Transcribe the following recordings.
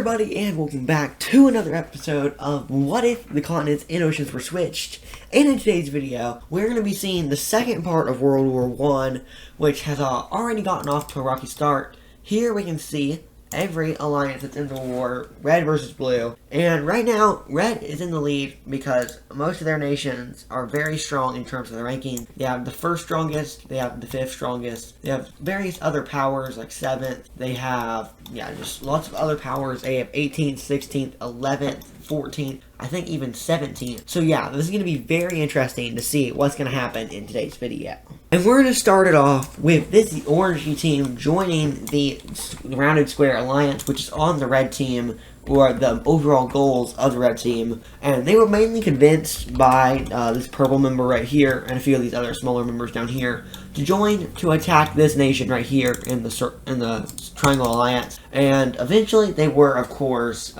everybody, and welcome back to another episode of What If the Continents and Oceans Were Switched. And in today's video, we're going to be seeing the second part of World War I, which has already gotten off to a rocky start. Here we can see every alliance that's in the war, red versus blue. And right now, red is in the lead because most of their nations are very strong in terms of the ranking. They have the first strongest, they have the fifth strongest, they have various other powers like 7th, they have, just lots of other powers. They have 18th, 16th, 11th, 14th, I think even 17th. So yeah, this is going to be very interesting to see what's going to happen in today's video. And we're going to start it off with this orangey team joining the Rounded Square Alliance, which is on the red team, or the overall goals of the red team. And they were mainly convinced by this purple member right here, and a few of these other smaller members down here, to join to attack this nation right here in the Triangle Alliance. And eventually they were, of course,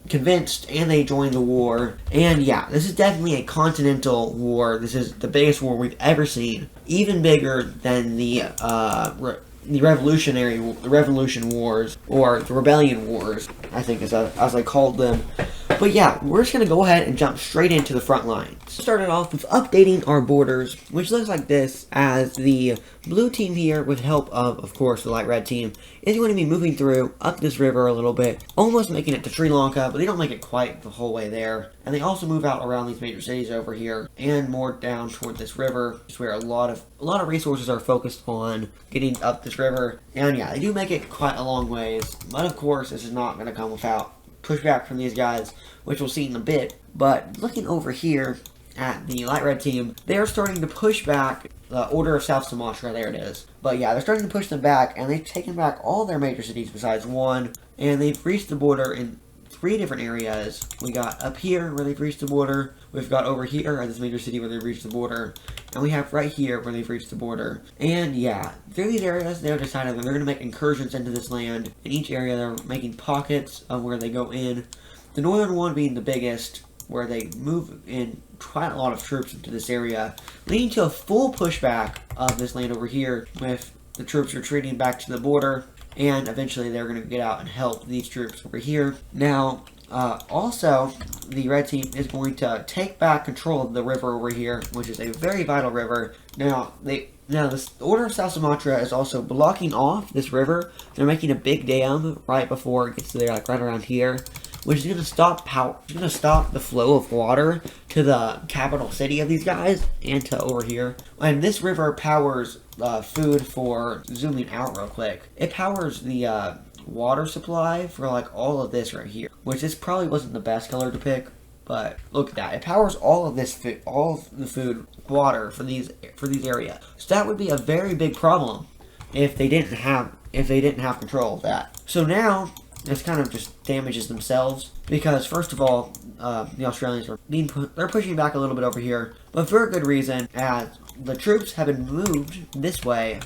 convinced, and they joined the war. And yeah, this is definitely a continental war. This is the biggest war we've ever seen, even bigger than the Revolution Wars, or the Rebellion Wars, I think as I called them. But yeah, we're just going to go ahead and jump straight into the front lines. Started off with updating our borders, which looks like this, as the blue team here, with help of course, the light red team, is going to be moving through up this river a little bit, almost making it to Sri Lanka, but they don't make it quite the whole way there. And they also move out around these major cities over here, and more down toward this river, where a lot of resources are focused on getting up this river. And yeah, they do make it quite a long ways, but of course, this is not going to come without pushback from these guys, which we'll see in a bit. But looking over here at the light red team, they're starting to push back the Order of South Sumatra. There it is. But yeah, they're starting to push them back, and they've taken back all their major cities besides one, and they've reached the border in 3 different areas. We got up here where they've reached the border, we've got over here at this major city where they've reached the border, and we have right here where they've reached the border. And yeah, through these areas, they've decided that they're going to make incursions into this land. In each area, they're making pockets of where they go in. The northern one being the biggest, where they move in quite a lot of troops into this area, leading to a full pushback of this land over here, with the troops retreating back to the border. And eventually they're going to get out and help these troops over here. Now, also, the red team is going to take back control of the river over here, which is a very vital river. Now, the Order of South Sumatra is also blocking off this river. They're making a big dam right before it gets to there, like right around here, which is going to stop the flow of water to the capital city of these guys and to over here. And this river powers food for, zooming out real quick, it powers the water supply for like all of this right here, which this probably wasn't the best color to pick, but look at that. It powers all of this food, all of the food, water for these areas. So that would be a very big problem if they didn't have control of that. So now this kind of just damages themselves, because first of all, the Australians they're pushing back a little bit over here, but for a good reason, as the troops have been moved this way,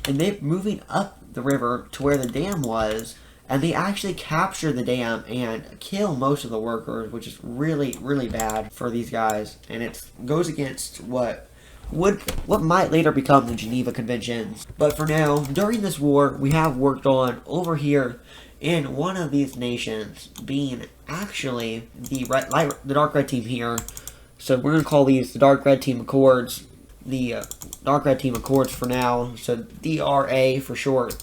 and they're moving up the river to where the dam was, and they actually capture the dam and kill most of the workers, which is really, really bad for these guys, and it goes against what might later become the Geneva Conventions. But for now, during this war, we have worked on over here in one of these nations being actually the dark red team here. So we're going to call these the dark red team accords. The dark red team accords for now, so DRA for short.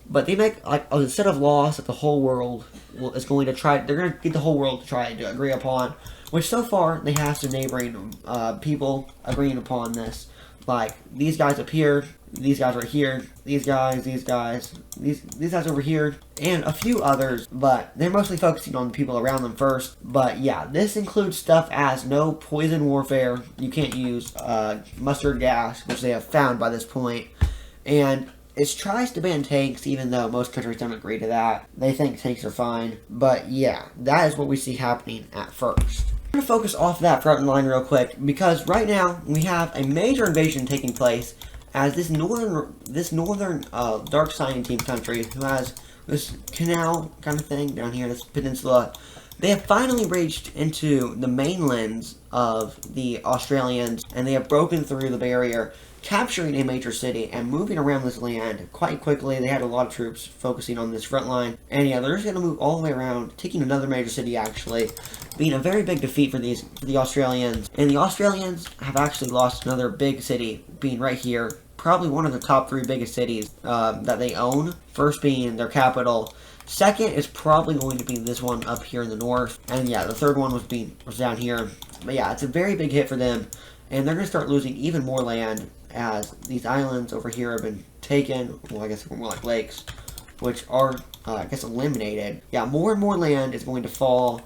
But they make like a set of laws that the whole world is going to try. They're going to get the whole world to try to agree upon. Which so far they have some neighboring people agreeing upon this. Like these guys up here, these guys right here, these guys over here, and a few others, but they're mostly focusing on the people around them first. But yeah, this includes stuff as no poison warfare. You can't use mustard gas, which they have found by this point, and it tries to ban tanks, even though most countries don't agree to that. They think tanks are fine, but yeah, that is what we see happening at first. I'm going to focus off that front line real quick, because right now we have a major invasion taking place, as this northern dark signing team country, who has this canal kind of thing down here, this peninsula, they have finally reached into the mainlands of the Australians, and they have broken through the barrier capturing a major city and moving around this land quite quickly. They had a lot of troops focusing on this front line. And yeah, they're just going to move all the way around, taking another major city actually, being a very big defeat for the Australians. And the Australians have actually lost another big city, being right here. Probably one of the top 3 biggest cities that they own. First being their capital. Second is probably going to be this one up here in the north. And yeah, the third one was down here. But yeah, it's a very big hit for them. And they're going to start losing even more land as these islands over here have been taken. Well, I guess more like lakes, which are, I guess, eliminated. Yeah, more and more land is going to fall.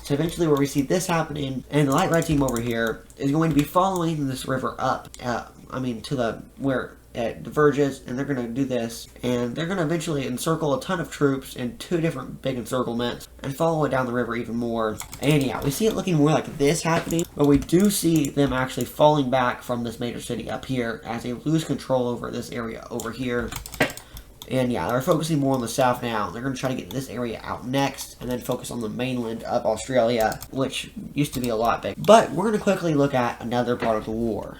So eventually where we see this happening, and the light red team over here is going to be following this river up, to the, where it diverges, and they're going to do this, and they're going to eventually encircle a ton of troops in 2 different big encirclements, and follow it down the river even more. And yeah, we see it looking more like this happening, but we do see them actually falling back from this major city up here, as they lose control over this area over here. And yeah, they're focusing more on the south now. They're going to try to get this area out next, and then focus on the mainland of Australia, which used to be a lot big. But we're going to quickly look at another part of the war,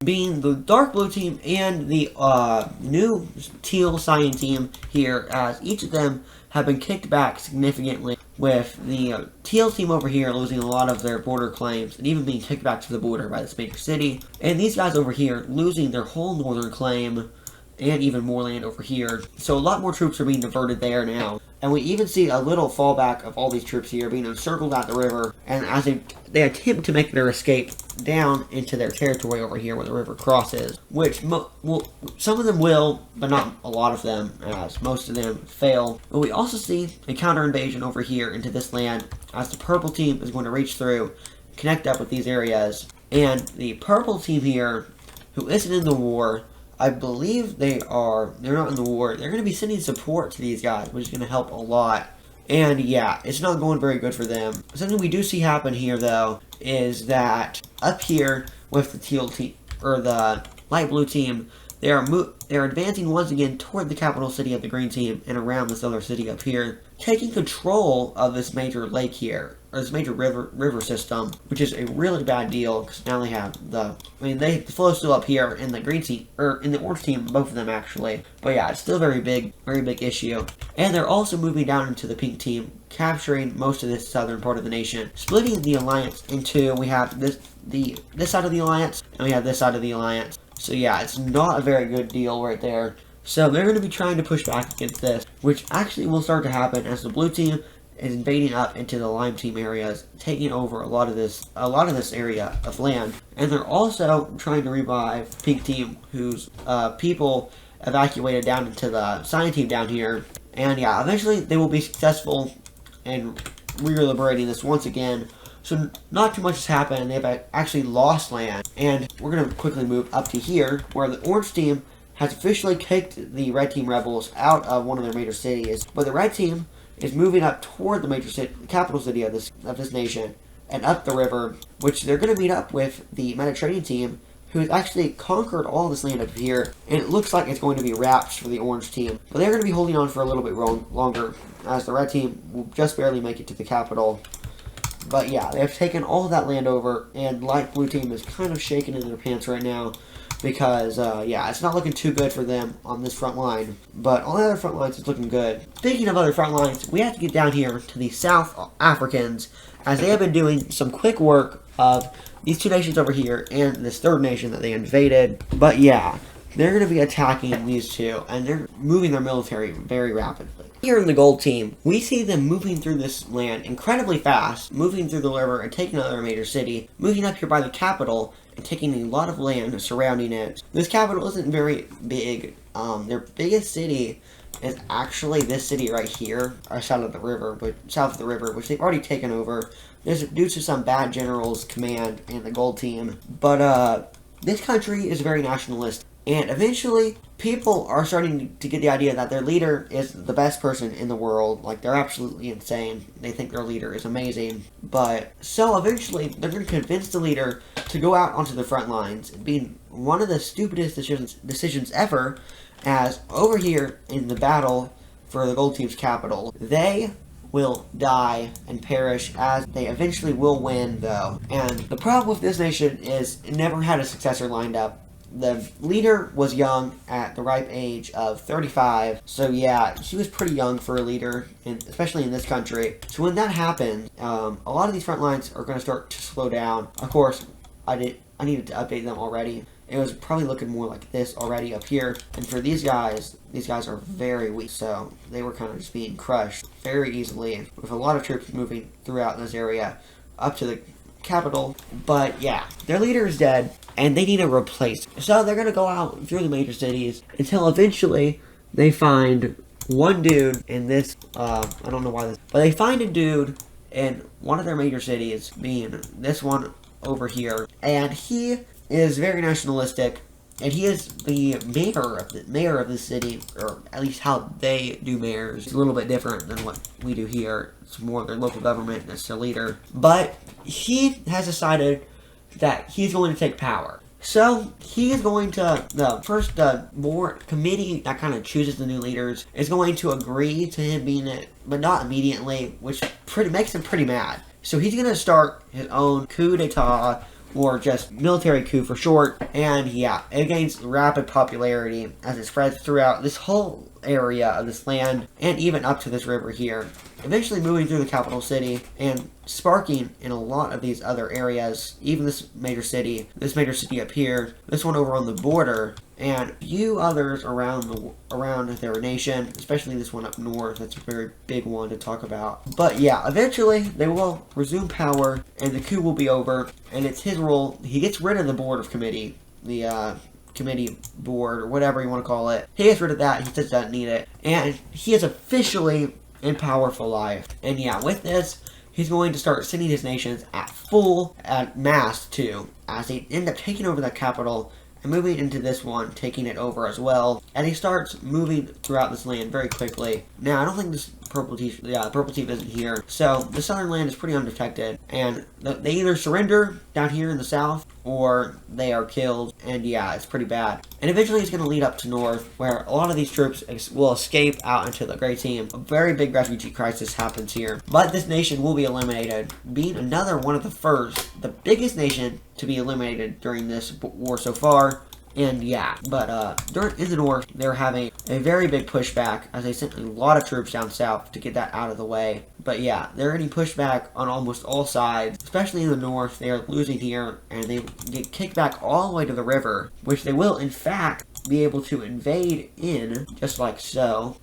being the dark blue team and the new teal cyan team here, as each of them have been kicked back significantly, with the teal team over here losing a lot of their border claims and even being kicked back to the border by this major city, and these guys over here losing their whole northern claim and even more land over here. So a lot more troops are being diverted there now. And we even see a little fallback of all these troops here being encircled at the river, and as they attempt to make their escape down into their territory over here where the river crosses, which some of them will, but not a lot of them, as most of them fail. But we also see a counter invasion over here into this land, as the purple team is going to reach through, connect up with these areas, and the purple team here, who isn't in the war, I believe they're not in the war. They're going to be sending support to these guys, which is going to help a lot. And yeah, it's not going very good for them. Something we do see happen here, though, is that up here with the teal team, or the light blue team, they're advancing once again toward the capital city of the green team and around this other city up here, taking control of this major lake here, or this major river system, which is a really bad deal, because now they have the flow still up here in the green team, or in the orange team, both of them actually. But yeah, it's still a very big issue. And they're also moving down into the pink team, capturing most of this southern part of the nation, splitting the alliance into, we have this side of the alliance, and we have this side of the alliance. So yeah, it's not a very good deal right there. So they're going to be trying to push back against this, which actually will start to happen as the blue team is invading up into the lime team areas, taking over a lot of this area of land. And they're also trying to revive pink team, whose people evacuated down into the cyan team down here. And yeah, eventually they will be successful in re-liberating this once again. So not too much has happened. They've actually lost land. And we're going to quickly move up to here, where the orange team has officially kicked the red team rebels out of one of their major cities. But the red team is moving up toward the major city, capital city of this nation, and up the river, which they're going to meet up with the Mediterranean team, who has actually conquered all this land up here, and it looks like it's going to be wraps for the orange team. But they're going to be holding on for a little bit longer, as the red team will just barely make it to the capital. But yeah, they've taken all of that land over, and light blue team is kind of shaking in their pants right now, because, yeah, it's not looking too good for them on this front line. But on the other front lines, it's looking good. Speaking of other front lines, we have to get down here to the South Africans, as they have been doing some quick work of these 2 nations over here and this 3rd nation that they invaded. But yeah, they're going to be attacking these 2, and they're moving their military very rapidly. Here in the gold team, we see them moving through this land incredibly fast, moving through the river and taking another major city, moving up here by the capital and taking a lot of land surrounding it. This capital isn't very big. Their biggest city is actually this city right here, or south of the river, which they've already taken over. This is due to some bad generals' command in the gold team. But this country is very nationalist. And eventually, people are starting to get the idea that their leader is the best person in the world. Like, they're absolutely insane. They think their leader is amazing. But, so eventually, they're going to convince the leader to go out onto the front lines, being one of the stupidest decisions ever, as over here in the battle for the gold team's capital, they will die and perish, as they eventually will win, though. And the problem with this nation is it never had a successor lined up. The leader was young at the ripe age of 35. So yeah, she was pretty young for a leader, and especially in this country. So when that happens, a lot of these front lines are going to start to slow down. Of course, I needed to update them already. It was probably looking more like this already up here. And for these guys are very weak, so they were kind of just being crushed very easily with a lot of troops moving throughout this area up to the capital. But yeah, their leader is dead, and they need a replacement. So they're going to go out through the major cities until eventually they find one dude in this, I don't know why this, but they find a dude in one of their major cities, being this one over here, and he is very nationalistic, and he is the mayor of the city, or at least how they do mayors. It's a little bit different than what we do here. It's more their local government, that's their leader. But he has decided that he's going to take power. So he is going to, the first board committee that kind of chooses the new leaders is going to agree to him being it, but not immediately, which makes him pretty mad. So he's going to start his own coup d'etat, or just military coup for short, and yeah, it gains rapid popularity as it spreads throughout this whole area of this land, and even up to this river here, eventually moving through the capital city, and sparking in a lot of these other areas, even this major city up here, this one over on the border, and a few others around their nation, especially this one up north. That's a very big one to talk about. But yeah, eventually they will resume power, and the coup will be over, and it's his role. He gets rid of the board of committee, the committee board, or whatever you want to call it. He gets rid of that. He says he doesn't need it, and he is officially in power for life. And yeah, with this, he's going to start sending his nations at mass too, as they end up taking over the capital and moving into this one, taking it over as well. And he starts moving throughout this land very quickly. Now, I don't think this purple teeth, the purple teeth isn't here. So the southern land is pretty undetected, and they either surrender down here in the south, or they are killed, and yeah, it's pretty bad. And eventually it's going to lead up to north, where a lot of these troops will escape out into the Great Team. A very big refugee crisis happens here, but this nation will be eliminated, being another one of the biggest nation to be eliminated during this war so far. And yeah, but in the north, they're having a very big pushback, as they sent a lot of troops down south to get that out of the way. But yeah, they're getting pushback on almost all sides, especially in the north. They are losing here, and they get kicked back all the way to the river, which they will, in fact, be able to invade in, just like so.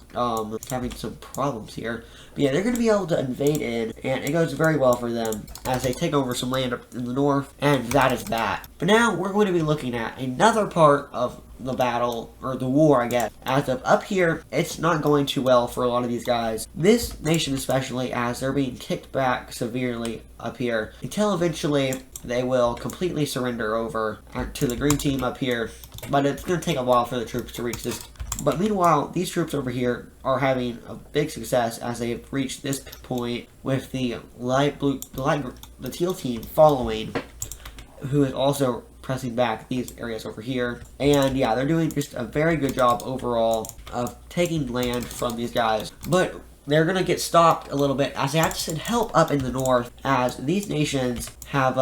Having some problems here. But yeah, they're going to be able to invade in, and it goes very well for them as they take over some land up in the north, and that is that. But now we're going to be looking at another part of the battle, or the war, I guess. As of up here, it's not going too well for a lot of these guys. This nation especially, as they're being kicked back severely up here, until eventually they will completely surrender over to the green team up here. But it's going to take a while for the troops to reach this. But meanwhile, these troops over here are having a big success as they have reached this point with the teal team following, who is also pressing back these areas over here. And yeah, they're doing just a very good job overall of taking land from these guys. But they're going to get stopped a little bit as they have to send help up in the north, as these nations have,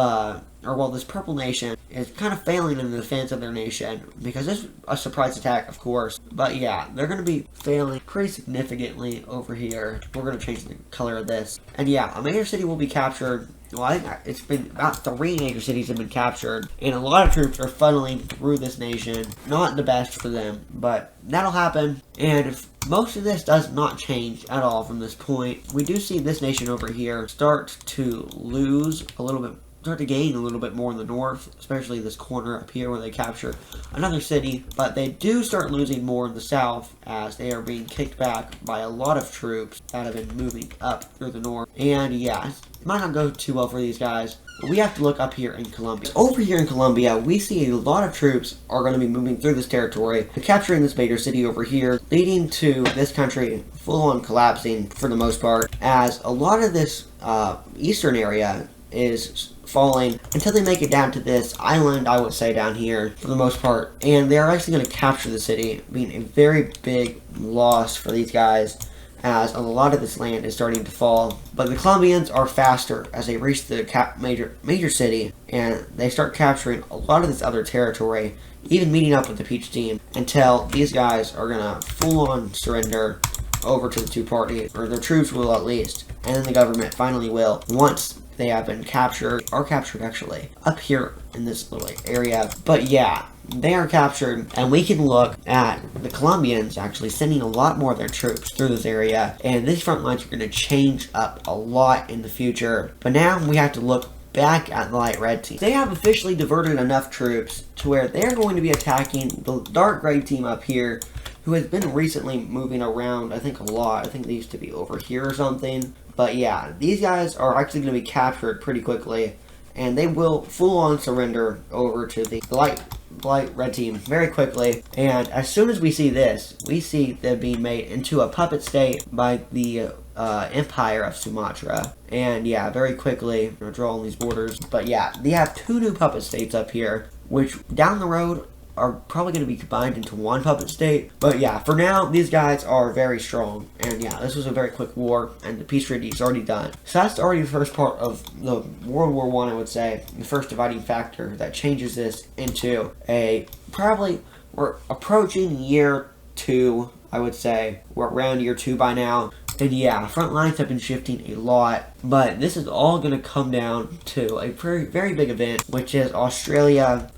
this purple nation is kind of failing in the defense of their nation, because this is a surprise attack, of course. But yeah, they're going to be failing pretty significantly over here. We're going to change the color of this. And yeah, a major city will be captured. Well, I think it's been about 3 major cities have been captured, and a lot of troops are funneling through this nation. Not the best for them, but that'll happen. And if most of this does not change at all from this point, we do see this nation over here start to lose a little bit, start to gain a little bit more in the north, especially this corner up here where they capture another city. But they do start losing more in the south, as they are being kicked back by a lot of troops that have been moving up through the north. And yeah, it might not go too well for these guys. But we have to look up here in Colombia. Over here in Colombia, we see a lot of troops are going to be moving through this territory, capturing this major city over here, leading to this country full-on collapsing for the most part, as a lot of this eastern area is falling until they make it down to this island, I would say, down here for the most part. And they're actually going to capture the city, being a very big loss for these guys, as a lot of this land is starting to fall. But the Colombians are faster as they reach the major city, and they start capturing a lot of this other territory, even meeting up with the Peach team, until these guys are gonna full-on surrender over to the two parties, or their troops will at least, and then the government finally will, once they have been captured, are captured actually, up here in this little area. But yeah, they are captured, and we can look at the Colombians actually sending a lot more of their troops through this area, and these front lines are going to change up a lot in the future. But now we have to look back at the light red team. They have officially diverted enough troops to where they're going to be attacking the dark gray team up here, who has been recently moving around, I think, a lot. I think they used to be over here or something. But yeah, these guys are actually going to be captured pretty quickly, and they will full-on surrender over to the light red team very quickly. And as soon as we see this, we see them being made into a puppet state by the Empire of Sumatra. And yeah, very quickly, we're drawing these borders. But yeah, they have two new puppet states up here, which down the road are probably going to be combined into one puppet state. But yeah, for now, these guys are very strong. And yeah, this was a very quick war, and the peace treaty is already done. So that's already the first part of the World War I, I would say. The first dividing factor that changes this into we're approaching year 2, I would say. We're around year 2 by now. And yeah, front lines have been shifting a lot, but this is all going to come down to a very big event, which is Australia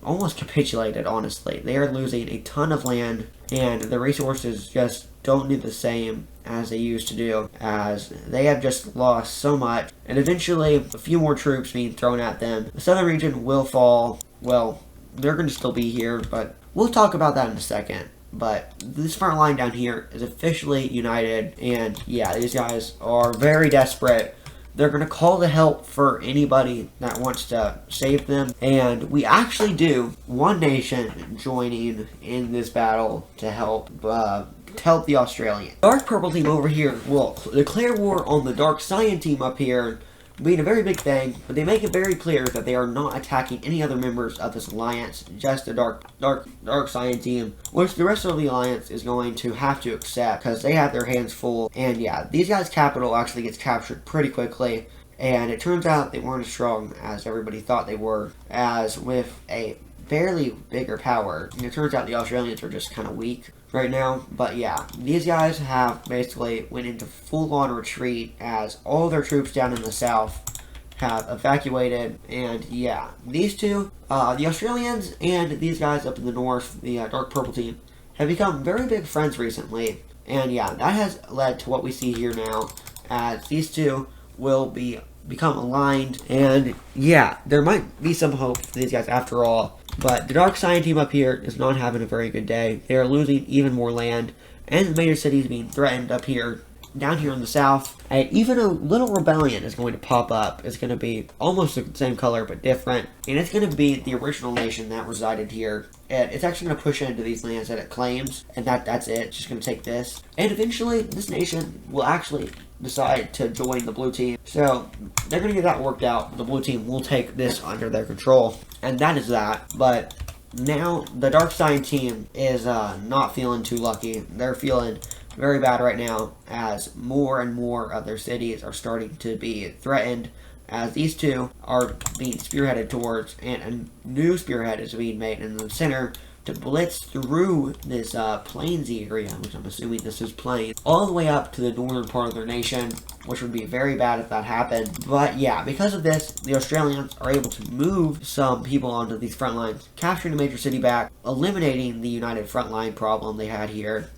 almost capitulated, honestly. They are losing a ton of land, and the resources just don't do the same as they used to do, as they have just lost so much, and eventually a few more troops being thrown at them. The southern region will fall. Well, they're going to still be here, but we'll talk about that in a second. But this front line down here is officially united, and yeah, these guys are very desperate. They're going to call to help for anybody that wants to save them. And we actually do one nation joining in this battle to help the Australians. Dark Purple team over here will declare war on the Dark Cyan team up here, being a very big thing, but they make it very clear that they are not attacking any other members of this alliance, just the Dark Cyan team, which the rest of the alliance is going to have to accept because they have their hands full. And yeah, these guys' capital actually gets captured pretty quickly, and it turns out they weren't as strong as everybody thought they were, as with a fairly bigger power. And it turns out the Australians are just kind of weak right now. But yeah, these guys have basically went into full-on retreat as all their troops down in the south have evacuated. And yeah, these two, the Australians and these guys up in the north, the Dark Purple team, have become very big friends recently. And yeah, that has led to what we see here now, as these two will become aligned. And yeah, there might be some hope for these guys after all. But the Dark Cyan team up here is not having a very good day. They are losing even more land, and the major cities being threatened up here, down here in the south. And even a little rebellion is going to pop up. It's going to be almost the same color but different, and it's going to be the original nation that resided here. And it's actually going to push into these lands that it claims, and that's it. It's just going to take this. And eventually, this nation will actually decide to join the blue team. So they're going to get that worked out. The blue team will take this under their control, and that is that. But now the Dark Cyan team is not feeling too lucky. They're feeling very bad right now, as more and more of their cities are starting to be threatened, as these two are being spearheaded towards, and a new spearhead is being made in the center to blitz through this plainsy area, which I'm assuming this is plains, all the way up to the northern part of their nation, which would be very bad if that happened. But yeah, because of this, the Australians are able to move some people onto these front lines, capturing a major city back, eliminating the united front line problem they had here,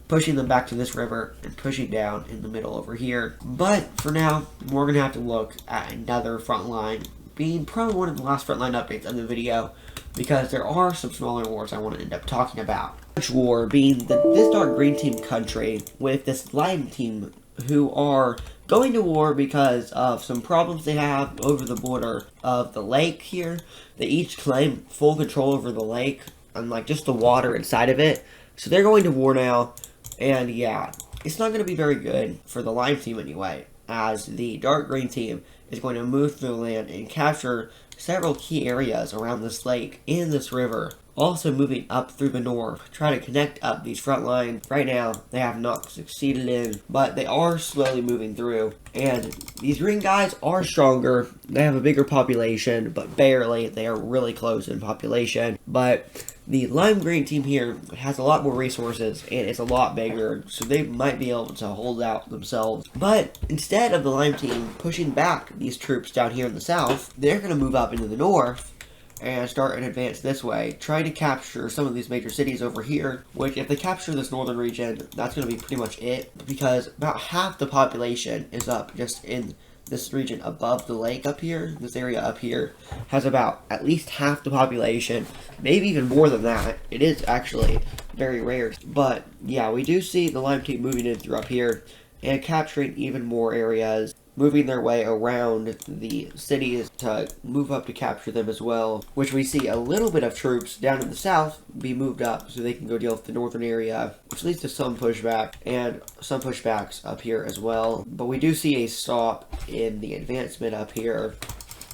pushing them back to this river, and pushing down in the middle over here. But for now, we're going to have to look at another front line, being probably one of the last front line updates of the video, because there are some smaller wars I want to end up talking about. Which war being this dark green team country with this lime team, who are going to war because of some problems they have over the border of the lake here. They each claim full control over the lake and like just the water inside of it. So they're going to war now. And yeah, it's not going to be very good for the lime team anyway, as the dark green team is going to move through the land and capture several key areas around this lake and this river. Also moving up through the north, try to connect up these front lines. Right now, they have not succeeded in, but they are slowly moving through. And these green guys are stronger. They have a bigger population, but barely. They are really close in population. But the lime green team here has a lot more resources, and it's a lot bigger, so they might be able to hold out themselves. But instead of the lime team pushing back these troops down here in the south, they're going to move up into the north and start an advance this way, trying to capture some of these major cities over here, which if they capture this northern region, that's going to be pretty much it, because about half the population is up just in this region above the lake up here. This area up here has about at least half the population, maybe even more than that. It is actually very rare, but yeah, we do see the lime team moving in through up here and capturing even more areas, moving their way around the cities to move up to capture them as well, which we see a little bit of troops down in the south be moved up so they can go deal with the northern area, which leads to some pushback and some pushbacks up here as well. But we do see a stop in the advancement up here,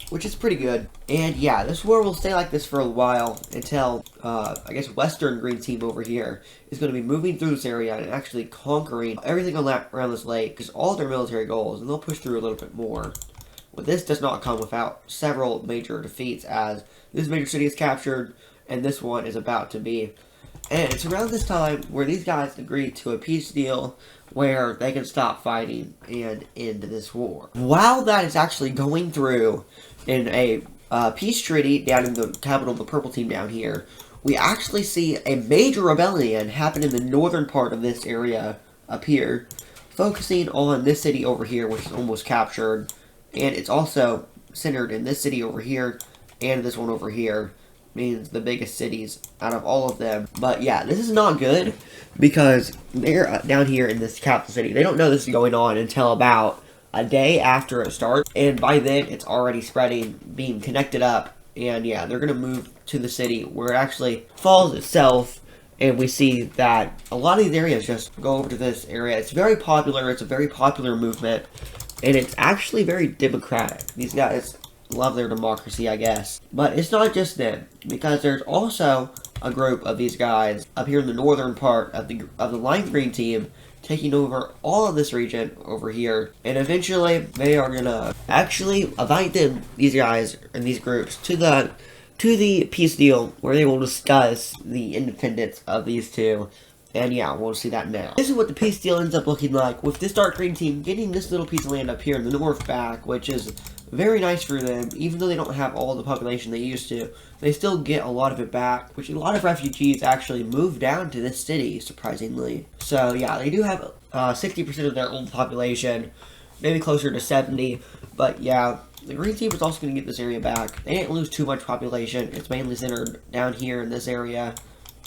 which is pretty good. And yeah, this war will stay like this for a while until, I guess, Western Green Team over here is going to be moving through this area and actually conquering everything on that around this lake, because all their military goals, and they'll push through a little bit more. But this does not come without several major defeats, as this major city is captured, and this one is about to be. And it's around this time where these guys agreed to a peace deal where they can stop fighting and end this war. While that is actually going through in a peace treaty down in the capital of the purple team down here, we actually see a major rebellion happen in the northern part of this area up here, focusing on this city over here, which is almost captured, and it's also centered in this city over here and this one over here, means the biggest cities out of all of them. But yeah, this is not good, because they're down here in this capital city. They don't know this is going on until about a day after it starts, and by then it's already spreading, being connected up, and yeah, they're going to move to the city where it actually falls itself, and we see that a lot of these areas just go over to this area. It's very popular, it's a very popular movement, and it's actually very democratic. These guys love their democracy, I guess. But it's not just them, because there's also a group of these guys up here in the northern part of the lime green team taking over all of this region over here, and eventually they are gonna actually invite these guys and these groups to the peace deal where they will discuss the independence of these two. And yeah, we'll see that now. This is what the peace deal ends up looking like, with this dark green team getting this little piece of land up here in the north back, which is very nice for them. Even though they don't have all the population they used to, they still get a lot of it back, which a lot of refugees actually move down to this city, surprisingly. So yeah, they do have 60% of their old population, maybe closer to 70, but yeah, the green team is also going to get this area back. They didn't lose too much population. It's mainly centered down here in this area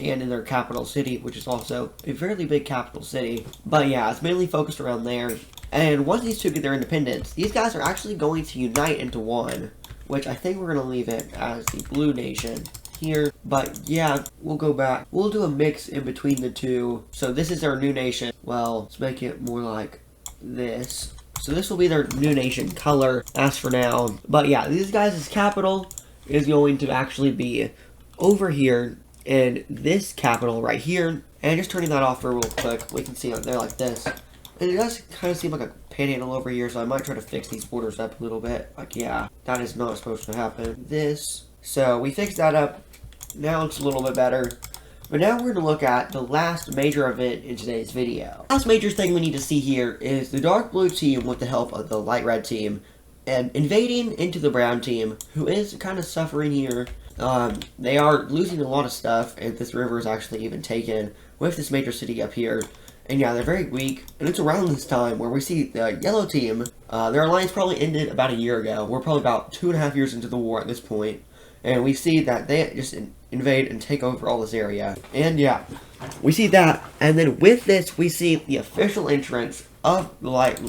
and in their capital city, which is also a fairly big capital city. But yeah, it's mainly focused around there. And once these two get their independence, these guys are actually going to unite into one, which I think we're going to leave it as the Blue Nation here. But yeah, we'll go back. We'll do a mix in between the two. So this is our new nation. Well, let's make it more like this. So this will be their new nation color as for now. But yeah, these guys' capital is going to actually be over here in this capital right here. And just turning that off for real quick, we can see it there like this. And it does kind of seem like a panhandle over here, so I might try to fix these borders up a little bit. Like, yeah, that is not supposed to happen. So we fixed that up. Now it's a little bit better. But now we're going to look at the last major event in today's video. The last major thing we need to see here is the dark blue team, with the help of the light red team, and invading into the brown team, who is kind of suffering here. They are losing a lot of stuff, and this river is actually even taken with this major city up here. And yeah, they're very weak, and it's around this time where we see the yellow team, their alliance probably ended about a year ago. We're probably about 2.5 years into the war at this point, and we see that they just invade and take over all this area. And yeah, we see that, and then with this, we see the official entrance of the light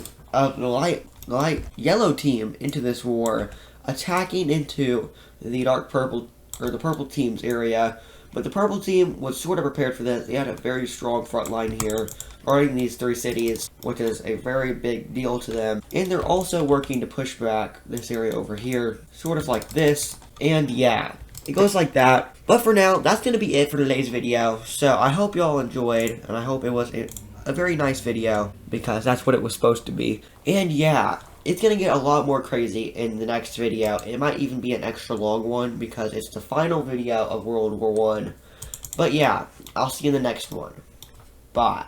yellow team into this war, attacking into the dark purple, or the purple team's area, But the purple team was sort of prepared for this. They had a very strong front line here, guarding these 3 cities, which is a very big deal to them. And they're also working to push back this area over here, sort of like this. And yeah, it goes like that. But for now, that's going to be it for today's video. So I hope y'all enjoyed, and I hope it was a very nice video, because that's what it was supposed to be. And yeah, it's going to get a lot more crazy in the next video. It might even be an extra long one, because it's the final video of World War I. But yeah, I'll see you in the next one. Bye.